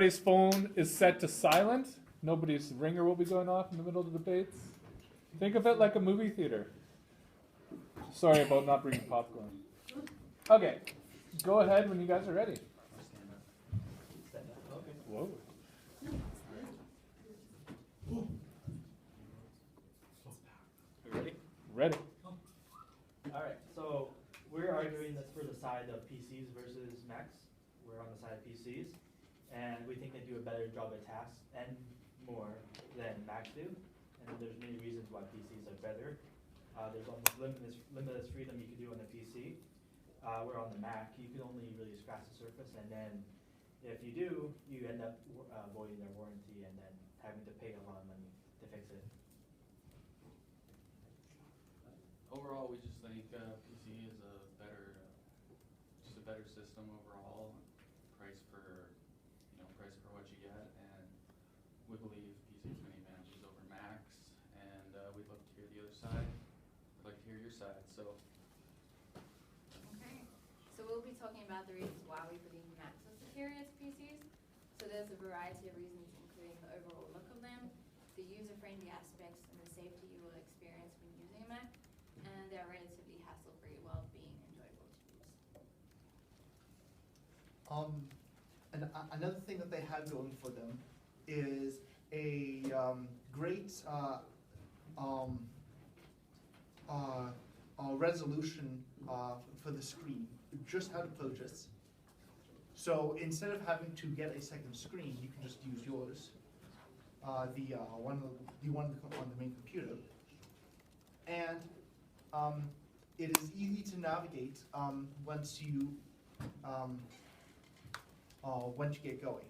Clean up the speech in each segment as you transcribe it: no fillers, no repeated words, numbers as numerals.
Everybody's phone is set to silent. Nobody's ringer will be going off in the middle of the debates. Think of it like a movie theater. Sorry about not bringing popcorn. Okay, go ahead when you guys are ready. Whoa. Ready? Ready. Alright, so we're arguing this for the side of PCs versus Macs. We're on the side of PCs, and we think they do a better job at tasks and more than Macs do. And there's many reasons why PCs are better. There's almost limitless freedom you can do on the PC. Where on the Mac, you can only really scratch the surface, and then if you do, you end up voiding their warranty and then having to pay a lot of money to fix it. Overall, we just think PC is a better, just a better system overall. Price for what you get, and we believe PC has many advantages over Macs. And we'd love to hear the other side. I'd like to hear your side. So. Okay, so we'll be talking about the reasons why we believe Macs are superior to PCs. So there's a variety of reasons, including the overall look of them, the user-friendly aspects, and the safety you will experience when using a Mac, and they're relatively hassle-free while being enjoyable to use. And another thing that they have going for them is a great resolution for the screen, just out of purchase. So instead of having to get a second screen, you can just use yours, the one on the main computer, and it is easy to navigate once you get going.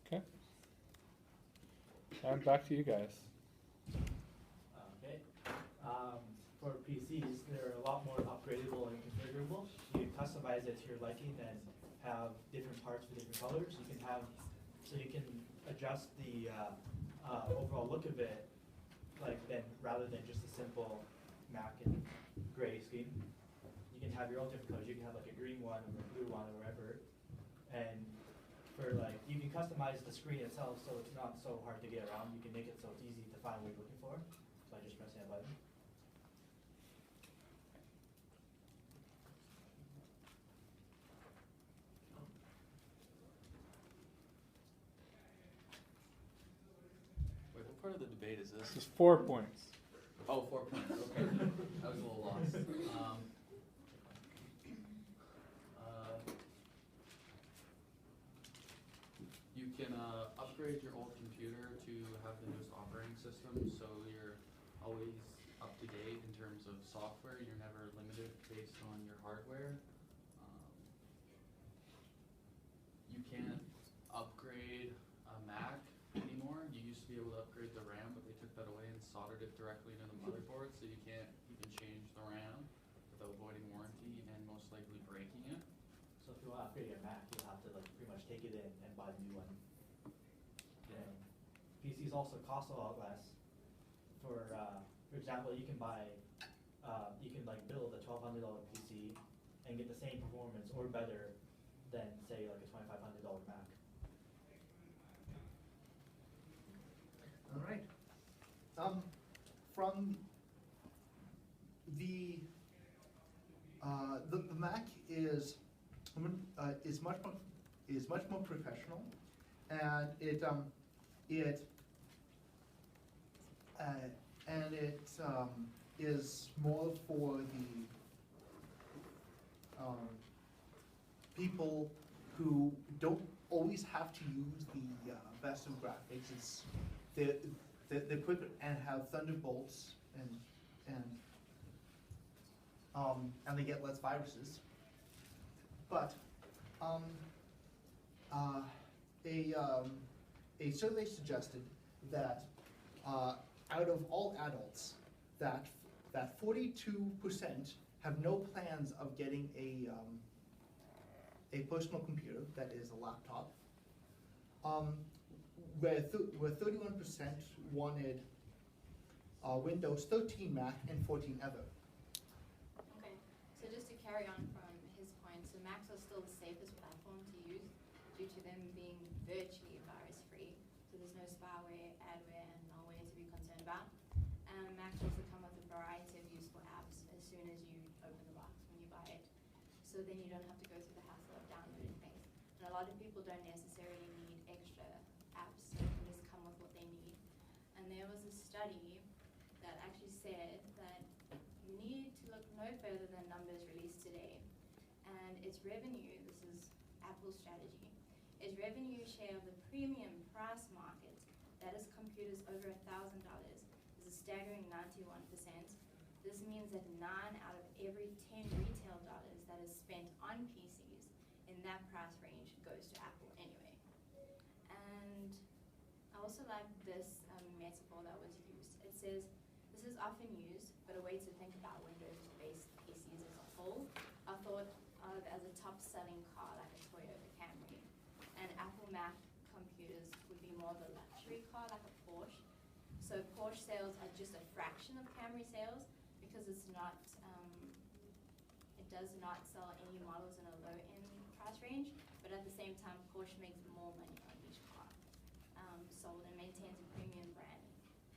Okay. And back to you guys. Okay. For PCs, they're a lot more upgradable and configurable. You can customize it to your liking and have different parts for different colors. You can have, so you can adjust the overall look of it, like then rather than just a simple Mac and gray scheme. You can have your own different colors. You can have like a green one or a blue one or whatever. And for like, you can customize the screen itself so it's not so hard to get around. You can make it so it's easy to find what you're looking for by just pressing a button. Wait, what part of the debate is this? This is 4 points. Oh, 4 points. Okay, I was a little lost. You can upgrade your old computer to have the newest operating system, so you're always up to date in terms of software. You're never limited based on your hardware. You can't upgrade a Mac anymore. You used to be able to upgrade the RAM, but they took that away and soldered it directly into the motherboard, so you can't even change the RAM without voiding warranty and most likely breaking it. So if you want to upgrade your Mac, you'll have to like pretty much take it in and buy the new one. And PCs also cost a lot less. For example, you can buy, you can like build a $1,200 PC and get the same performance or better than say like a $2,500 Mac. All right. From the Mac is much more professional, and it is more for the people who don't always have to use the best of graphics. It's they're quick and have Thunderbolts and they get less viruses. But a survey suggested that out of all adults, that 42% have no plans of getting a personal computer, that is a laptop. Where 31% wanted Windows 13 Mac and 14 Ever. Okay, so just to carry on from his point, so Macs are still the safest platform to use due to them being virtually virus-free. So there's no spyware, adware, and malware to be concerned about. And Macs also come with a variety of useful apps as soon as you open the box when you buy it. So then you don't have to go through the hassle of downloading things. And a lot of people don't necessarily need extra apps, so they can just come with what they need. And there was a study that actually said that you need to look no further than numbers released today. And its revenue, this is Apple's strategy, its revenue share of the premium price market, that is computers over $1,000, is a staggering 91%. This means that 9 out of every 10 retail dollars that is spent on PCs in that price range goes to Apple anyway. And I also like this metaphor that was used. It says, this is often used, but a way to think about Windows-based PCs as a whole are thought of as a top-selling car like a Toyota Camry. And Apple Mac computers would be more of a luxury car like a Porsche. So Porsche sales are just a fraction of Camry sales because it's not, it does not sell any models in a low-end price range, but at the same time, Porsche makes more money on each car sold and maintains a premium brand.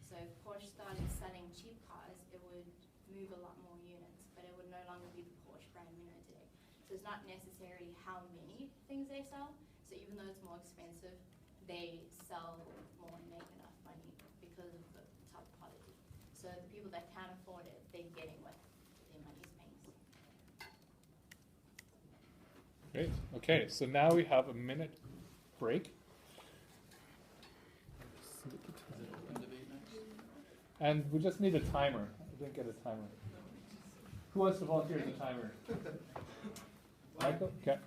So if Porsche started selling cheap cars, it would move a lot more units, but it would no longer be the Porsche brand we know today. So it's not necessarily how many things they sell. So even though it's more expensive, they sell more and make enough money because of the top quality. So the people that can't afford it, they're getting what their money's paying. Great. Okay, so now we have a minute break. Is it open debate next? And we just need a timer. I didn't get a timer. Who wants to volunteer as a timer? Michael? Okay.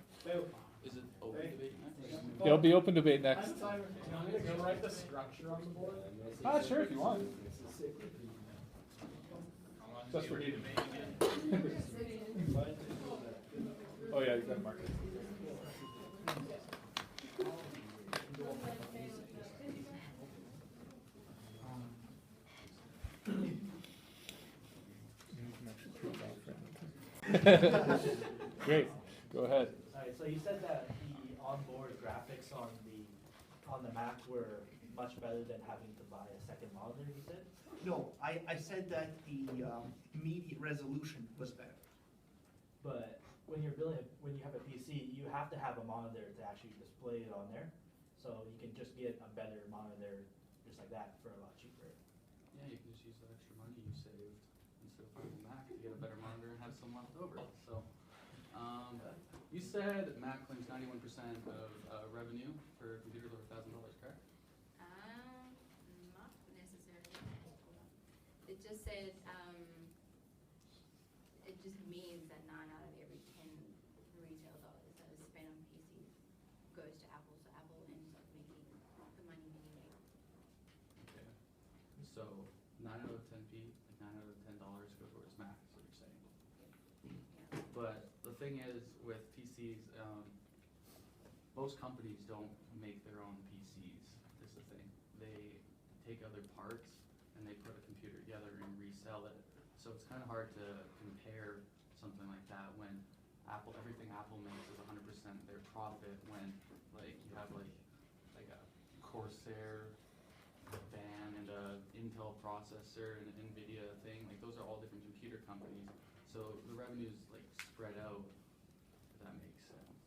Is it open debate next? It'll be open debate next. I'm going to write the structure on the board. Sure, if you want. Just for Hayden. Oh yeah, you got to mark it. Great. Go ahead. Alright, so you said that the onboard graphics on the Mac were much better than having to buy a second monitor, you said? No, I said that the immediate resolution was better. But when you're when you have a PC, you have to have a monitor to actually display it on there. So you can just get a better monitor just like that for a lot cheaper. Yeah, you can just use the extra money you saved instead of buying a Mac to get a better monitor and have some left over. So, you said Mac claims 91% of revenue for computers over $1,000, correct? Not necessarily. Hold on. It just said, it just means that 9 out of every 10 retail dollars that is spent on PCs goes to Apple, so Apple ends up making the money anyway. Okay. So 9 out of 10 like 9 out of $10 go towards Mac, is what you're saying. Yeah. But the thing is, with PCs, most companies don't make their own PCs. This is the thing. They take other parts and they put a computer together and resell it. So it's kind of hard to compare something like that when everything Apple makes is 100% their profit. When like you have like a Corsair van and a Intel processor and an NVIDIA thing, like those are all different computer companies. So the revenue's like spread out, if that makes sense.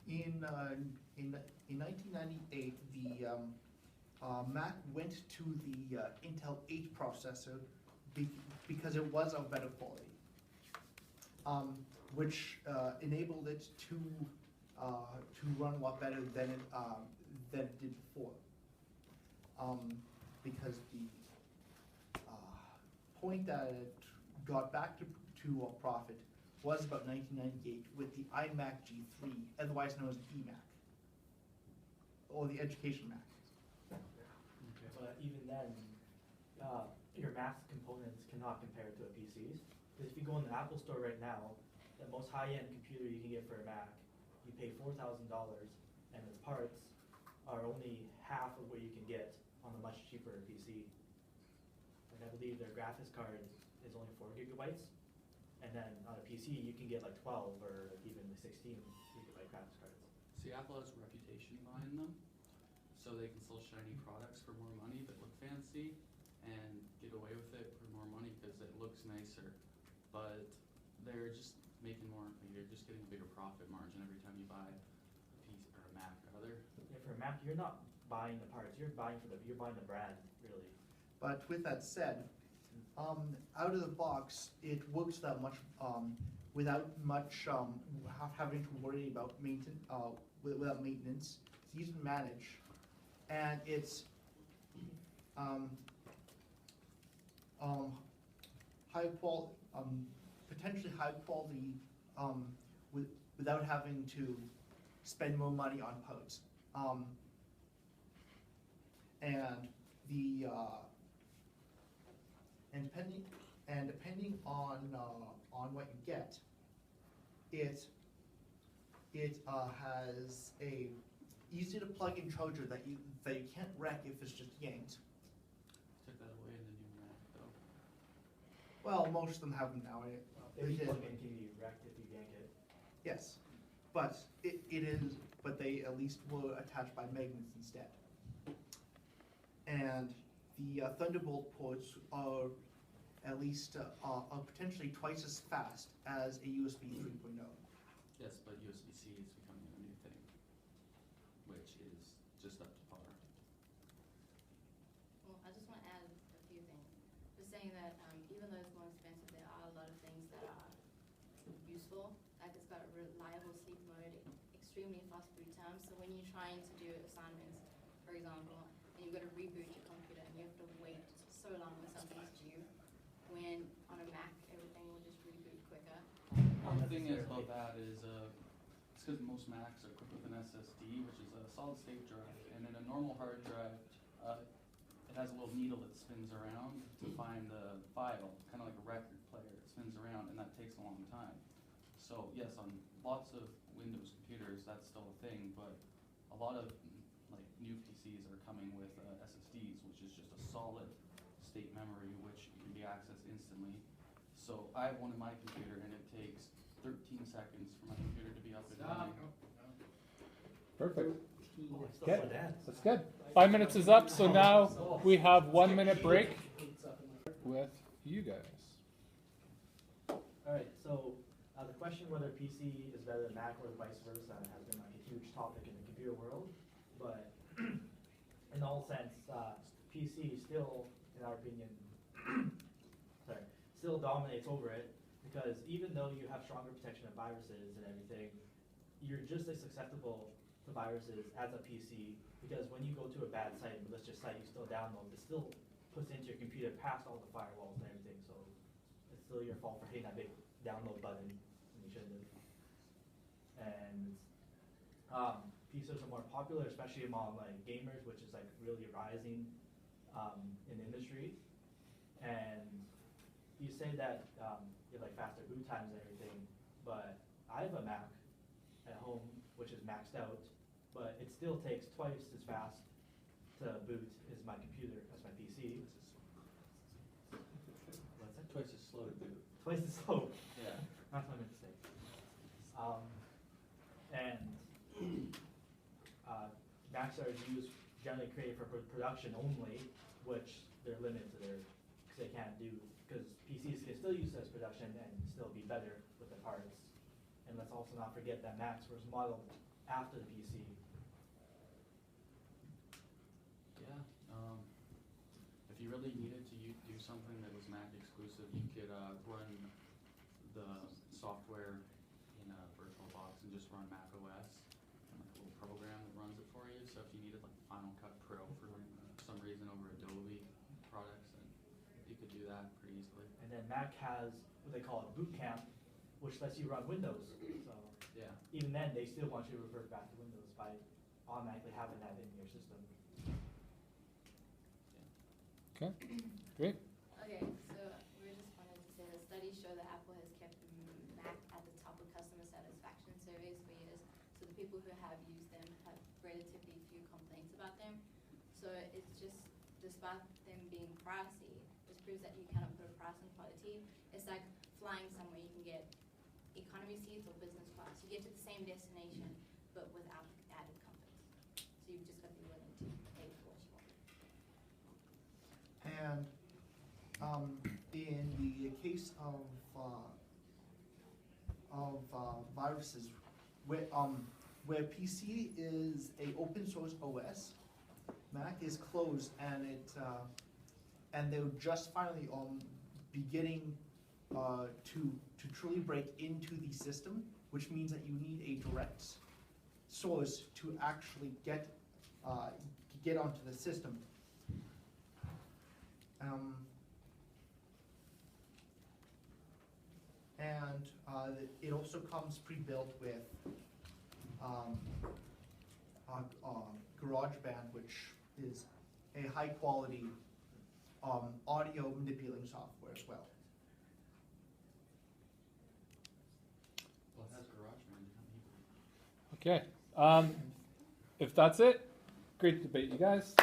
In 1998, the Mac went to the Intel 8 processor because it was of better quality, which enabled it to run a lot better than it did before. Because the point that it got back to a profit was about 1998 with the iMac G3, otherwise known as eMac, or the Education Mac. But even then, your Mac components cannot compare to a PC's. Because if you go in the Apple Store right now, the most high-end computer you can get for a Mac, you pay $4,000, and its parts are only half of what you can get on a much cheaper PC. Like I believe their graphics card is only 4 gigabytes, And then on a PC, you can get like 12 or even 16 gigabyte graphics cards. See, Apple has a reputation behind them, so they can sell shiny products for more money that look fancy and get away with it for more money because it looks nicer. But they're just making more, you're just getting a bigger profit margin every time you buy a piece or a Mac rather. Yeah, for a Mac, you're not buying the parts, you're buying the brand, really. But with that said, out of the box, it works that much without much having to worry about without maintenance. It's easy to manage, and it's high quality, potentially high quality, without having to spend more money on parts. And the depending on what you get, it has a easy to plug in charger that you can't wreck if it's just yanked. Took that away in the new Mac though. Well, most of them have them now. If They you did. plug in, can be wrecked if you yank it. Yes, but it is. But they at least were attached by magnets instead. And the Thunderbolt ports are at least are potentially twice as fast as a USB 3.0. Yes, but USB-C is becoming a new thing, which is just up to par. Well, I just want to add a few things. Just saying that even though it's more expensive, there are a lot of things that are useful. Like it's got a reliable sleep mode, extremely fast boot time. So when you're trying to do assignments, for example, and you've got to reboot your computer and you have to wait so long when something's due, when on a Mac, everything will just reboot quicker. The thing is about that is, it's because most Macs are equipped with an SSD, which is a solid state drive, and in a normal hard drive, it has a little needle that spins around to find the file, kind of like a record player. It spins around, and that takes a long time. So yes, on lots of Windows computers, that's still a thing, but a lot of like new PCs are coming with SSDs, which is just a solid state memory, which can be accessed instantly. So I have one in my computer, and it takes 13 seconds for my computer to be up and running. Perfect. Oh, it's still Okay. so dead. That's good. 5 minutes is up, so now we have 1 minute break with you guys. Alright, so the question whether PC is better than Mac or vice versa has been like a huge topic in the computer world. But in all sense, PC still, in our opinion, still dominates over it, because even though you have stronger protection of viruses and everything, you're just as susceptible to viruses as a PC, because when you go to a bad site, a malicious site, you still download, it still puts into your computer past all the firewalls and everything, so it's still your fault for hitting that big download button when you shouldn't have. And PCs are more popular, especially among like gamers, which is like really rising in the industry. And you say that you have like faster boot times and everything, but I have a Mac at home which is maxed out, but it still takes twice as fast to boot as my computer, as my PC. What's that? Twice as slow to boot. Twice as slow. Yeah. That's what I meant to say. Macs are used, generally created for production only, which they're limited to because they can't do, because PCs can still use it as production and still be better with the parts. And let's also not forget that Macs was modeled after the PC. Yeah. If you really needed to do something that was Mac exclusive, you could run the software in a VirtualBox and just run Mac OS and like a little program that runs it for you. So if you needed like Final Cut Pro for some reason over Adobe products, then you could do that pretty easily. And then Mac has what they call a boot camp, which lets you run Windows. So Yeah. even then, they still want you to revert back to Windows by automatically having that in your system. Okay, great. Okay, so we just wanted to say that studies show that Apple has kept Mac at the top of customer satisfaction surveys for years. So the people who have used them have relatively few complaints about them. So it's just, despite them being pricey, this proves that you cannot put a price on quality. It's like flying somewhere, you can get economy seats or business class. You get to the same destination, but without the added comforts. So you've just got to be willing to pay for what you want. And in the case of viruses, where PC is a open source OS, Mac is closed, and and they're just finally beginning to truly break into the system, which means that you need a direct source to actually get onto the system. And it also comes pre-built with GarageBand, which is a high-quality audio manipulating software as well. Well, it has GarageBand, you don't need Okay. If that's it, great debate, you guys.